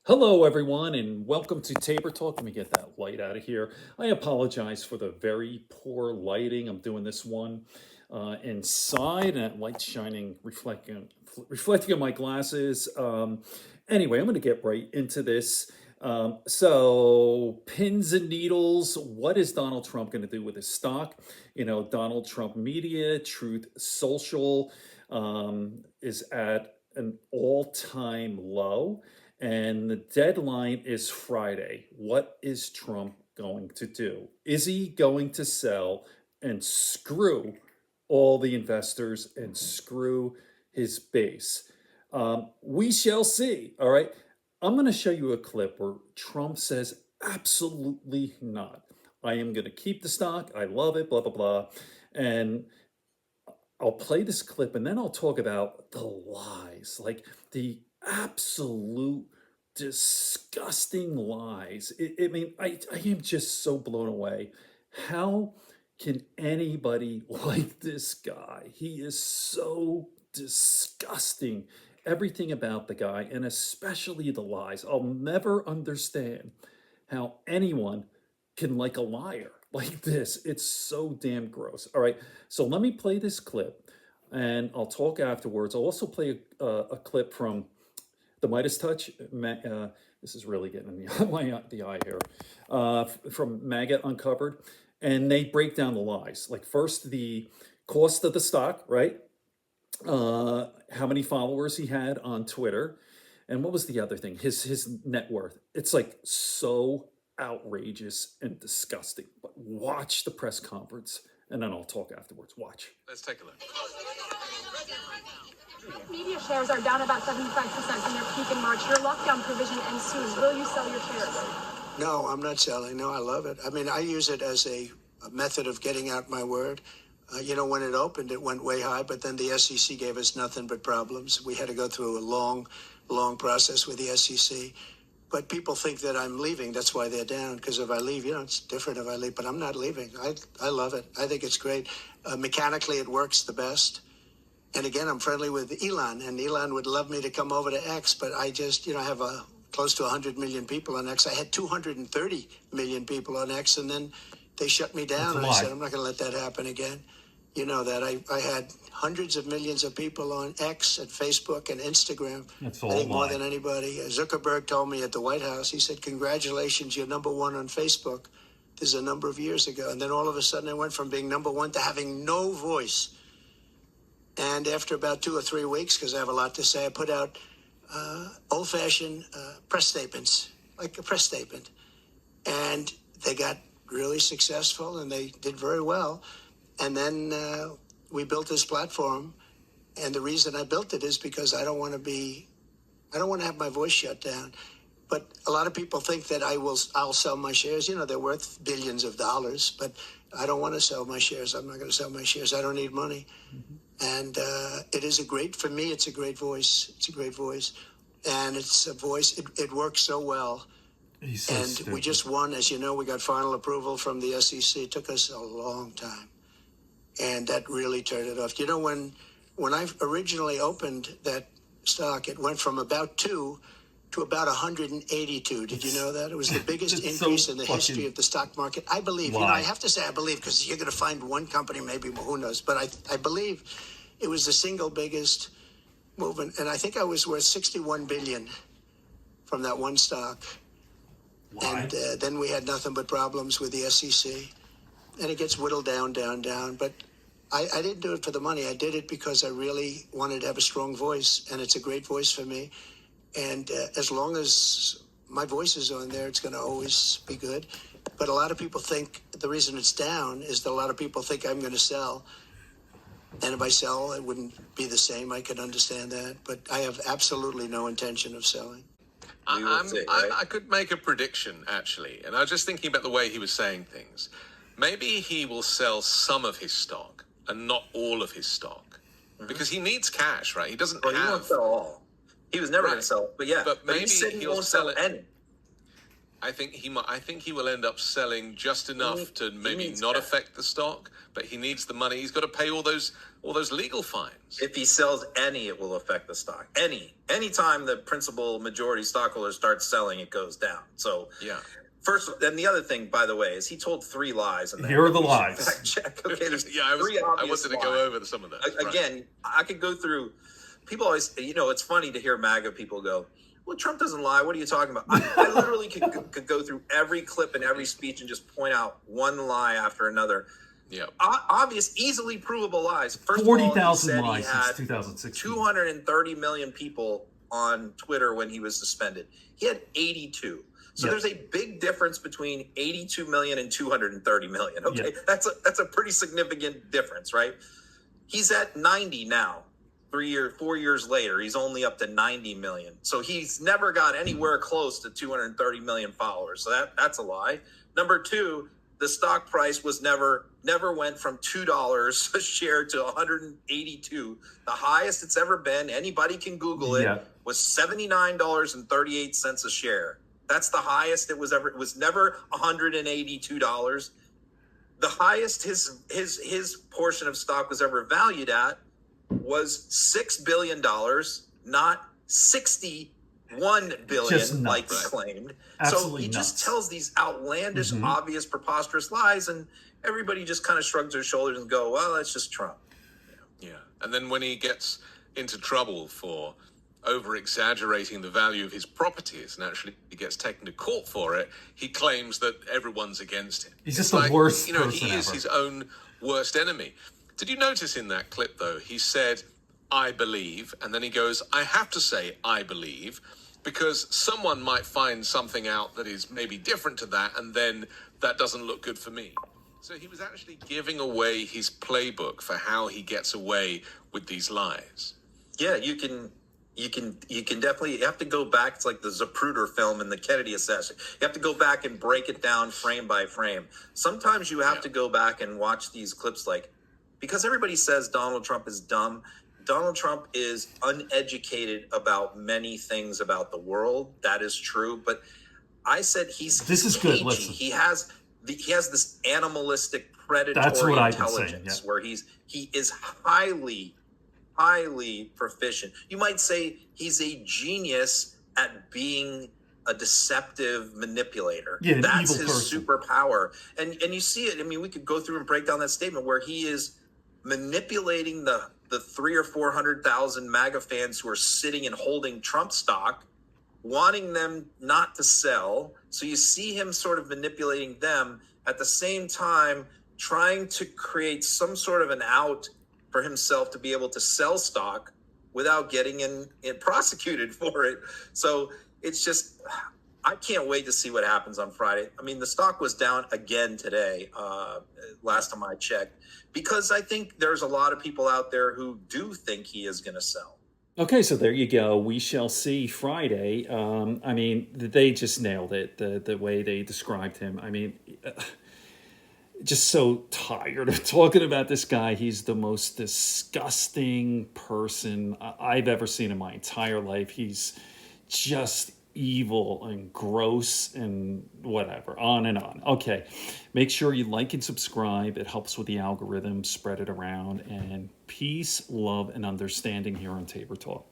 Hello, everyone, and welcome to Tabor Talk. Let me get that light out of here. I apologize for the very poor lighting. I'm doing this one inside, and that light's shining, reflecting on my glasses. Anyway, I'm going to get right into this. So, pins and needles. What is Donald Trump going to do with his stock? Donald Trump Media, Truth Social, is at an all-time low. And the deadline is Friday. What is Trump going to do? Is he going to sell and screw all the investors and screw his base? We shall see. All right. I'm going to show you a clip where Trump says, absolutely not. I am going to keep the stock. I love it, blah, blah, blah. And I'll play this clip and then I'll talk about the lies, like the absolute disgusting lies. I am just so blown away. How can anybody like this guy? He is so disgusting. Everything about the guy, and especially the lies. I'll never understand how anyone can like a liar like this. It's so damn gross. All right, so let me play this clip, and I'll talk afterwards. I'll also play a clip from the MeidasTouch. This is really getting in the eye here. From MAGA Uncovered, and they break down the lies. Like first, the cost of the stock, right? How many followers he had on Twitter, and what was the other thing? His net worth. It's like so outrageous and disgusting. But watch the press conference, and then I'll talk afterwards. Watch. Let's take a look. Media shares are down about 75% from their peak in March. Your lockdown provision ends soon. Will you sell your shares? No, I'm not selling. No, I love it. I mean, I use it as a method of getting out my word. When it opened, it went way high, but then the SEC gave us nothing but problems. We had to go through a long process with the SEC. But people think that I'm leaving. That's why they're down, because if I leave, it's different if I leave. But I'm not leaving. I love it. I think it's great. Mechanically, it works the best. And again, I'm friendly with Elon, and Elon would love me to come over to X, but I just, I have close to 100 million people on X. I had 230 million people on X, and then they shut me down, and I said, I'm not going to let that happen again. You know that I had hundreds of millions of people on X and Facebook and Instagram. That's all I think more lie. than anybody. Zuckerberg told me at the White House, he said, congratulations, you're number one on Facebook. This is a number of years ago. And then all of a sudden I went from being number one to having no voice. And after about 2 or 3 weeks, because I have a lot to say, I put out old-fashioned press statements, like a press statement. And they got really successful, and they did very well. And then we built this platform. And the reason I built it is because I don't want to have my voice shut down. But a lot of people think that I'll sell my shares. They're worth billions of dollars, but I don't want to sell my shares. I'm not going to sell my shares. I don't need money. Mm-hmm. And it is for me, it's a great voice. It's a great voice. And it's a voice, it works so well. He's so and stupid. We just won, as you know, we got final approval from the SEC. It took us a long time. And that really turned it off. When I originally opened that stock, it went from about 2 to about 182. Did you know that? It was the biggest increase in the history of the stock market. I believe, I have to say I believe, because you're going to find one company, maybe, who knows, but I believe it was the single biggest movement. And I think I was worth 61 billion from that one stock. Why? And then we had nothing but problems with the SEC. And it gets whittled down. But I didn't do it for the money. I did it because I really wanted to have a strong voice. And it's a great voice for me. And as long as my voice is on there, it's going to always be good. But a lot of people think the reason it's down is that a lot of people think I'm going to sell. And if I sell, it wouldn't be the same. I could understand that. But I have absolutely no intention of selling. I could make a prediction, actually. And I was just thinking about the way he was saying things. Maybe he will sell some of his stock and not all of his stock. Mm-hmm. Because he needs cash, right? He doesn't He won't sell all. He was never going to sell, but yeah. But maybe he said he he'll won't sell any. I think he will end up selling just enough to maybe needs not cash. affect the stock, but he needs the money. He's got to pay all those legal fines. If he sells any, it will affect the stock. Anytime the principal majority stockholders start selling, it goes down. So Yeah. first, and the other thing, by the way, is he told 3 lies. In there. Here are the We should lies. fact check. Okay, there's Yeah, three I obvious wanted to go lies. over some of those. Right. Again, I could go through. People always, it's funny to hear MAGA people go, "Well, Trump doesn't lie. What are you talking about?" I literally could go through every clip and every speech and just point out one lie after another. Yeah. Obvious, easily provable lies. First of all, he 40,000 said he lies had since 2016. 230 million people on Twitter when he was suspended. He had 82. So Yep. there's a big difference between 82 million and 230 million. Okay, Yep. that's a pretty significant difference, right? He's at 90 now. 4 years later, he's only up to 90 million. So he's never got anywhere close to 230 million followers. So that's a lie. Number 2, the stock price was never went from $2 a share to 182. The highest it's ever been, anybody can Google it, Yeah. was $79.38 a share. That's the highest it was ever. It was never $182. The highest his portion of stock was ever valued at was $6 billion, not $61 Just billion, like he nuts. claimed. Absolutely So he just nuts. tells these outlandish, obvious, preposterous lies, and everybody just kind of shrugs their shoulders and go, "Well, that's just Trump." Yeah. And then when he gets into trouble for over-exaggerating the value of his properties and actually he gets taken to court for it, he claims that everyone's against him. He's just It's the worst he person is ever. his own worst enemy. Did you notice in that clip, though, he said, "I believe," and then he goes, "I have to say I believe, because someone might find something out that is maybe different to that, and then that doesn't look good for me." So he was actually giving away his playbook for how he gets away with these lies. Yeah, you can definitely, you have to go back. It's like the Zapruder film and the Kennedy assassination. You have to go back and break it down frame by frame. Sometimes you have to go back and watch these clips, because everybody says Donald Trump is dumb. Donald Trump is uneducated about many things about the world. That is true. But I said This is good. cagey. Listen. He has this animalistic predatory That's what I've been saying, intelligence yeah. where he is highly proficient. You might say he's a genius at being a deceptive manipulator. Yeah, an That's evil his person. superpower. And you see it. I mean, we could go through and break down that statement where he is manipulating the 300,000 or 400,000 MAGA fans who are sitting and holding Trump stock, wanting them not to sell. So you see him sort of manipulating them, at the same time trying to create some sort of an out for himself to be able to sell stock without getting in prosecuted for it. So it's just, I can't wait to see what happens on Friday. I mean, the stock was down again today, last time I checked, because I think there's a lot of people out there who do think he is going to sell. Okay, so there you go. We shall see Friday. I mean, they just nailed it, the way they described him. I mean, just so tired of talking about this guy. He's the most disgusting person I've ever seen in my entire life. He's just evil and gross and whatever, on and on. Okay, make sure you like and subscribe. It helps with the algorithm. Spread it around. And peace, love, and understanding here on Tabor Talk.